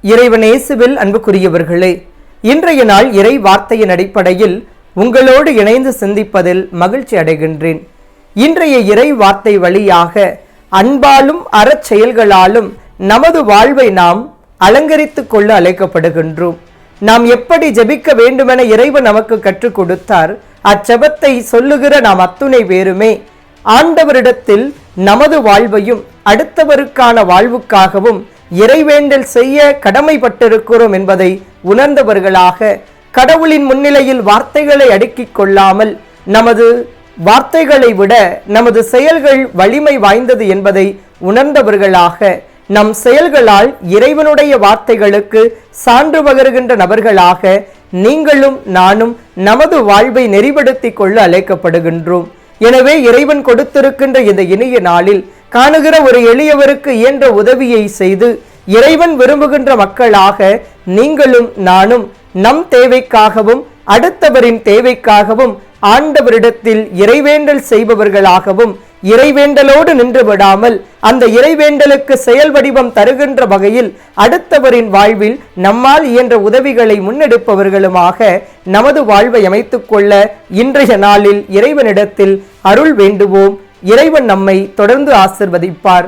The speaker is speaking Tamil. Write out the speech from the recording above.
இறைவனேசுவில் அன்புக்குரியவர்களே, இன்றைய நாள் இறை வார்த்தையின் அடிப்படையில் உங்களோடு இணைந்து சிந்திப்பதில் மகிழ்ச்சி அடைகின்றேன். இன்றைய இறை வார்த்தை வழியாக அன்பாலும் அறச்செயல்களாலும் நமது வாழ்வை நாம் அலங்கரித்துக் கொள்ள அழைக்கப்படுகின்றோம். நாம் எப்படி ஜெபிக்க வேண்டுமென இறைவன் நமக்கு கற்றுக் கொடுத்தார். அச்செபத்தை சொல்லுகிற நாம் அத்துணை பேருமே ஆண்டவரிடத்தில் நமது வாழ்வையும் அடுத்தவருக்கான வாழ்வுக்காகவும் இறைவேண்டல் செய்ய கடமைப்பட்டிருக்கிறோம் என்பதை உணர்ந்தவர்களாக, கடவுளின் முன்னிலையில் வார்த்தைகளை அடுக்கிக் கொள்ளாமல் நமது வார்த்தைகளை விட நமது செயல்கள் வலிமை வாய்ந்தது என்பதை உணர்ந்தவர்களாக, நம் செயல்களால் இறைவனுடைய வார்த்தைகளுக்கு சான்று பகருகின்ற நபர்களாக நீங்களும் நானும் நமது வாழ்வை நெறிப்படுத்திக் கொள்ள அழைக்கப்படுகின்றோம். எனவே இறைவன் கொடுத்திருக்கின்ற இந்த இனிய நாளில் காணுகிற ஒரு எளியவருக்கு இயன்ற உதவியை செய்து இறைவன் விரும்புகின்ற மக்களாக நீங்களும் நானும் நம் தேவைக்காகவும் அடுத்தவரின் தேவைக்காகவும் ஆண்டவரிடத்தில் இறைவேண்டல் செய்பவர்களாகவும், இறைவேண்டலோடு நின்று விடாமல் அந்த இறைவேண்டலுக்கு செயல் வடிவம் தருகின்ற வகையில் அடுத்தவரின் வாழ்வில் நம்மால் இயன்ற உதவிகளை முன்னெடுப்பவர்களுமாக நமது வாழ்வை அமைத்துக் கொள்ள இன்றைய நாளில் இறைவனிடத்தில் அருள் வேண்டுவோம். இறைவன் நம்மை தொடர்ந்து ஆசிர்வதிப்பார்.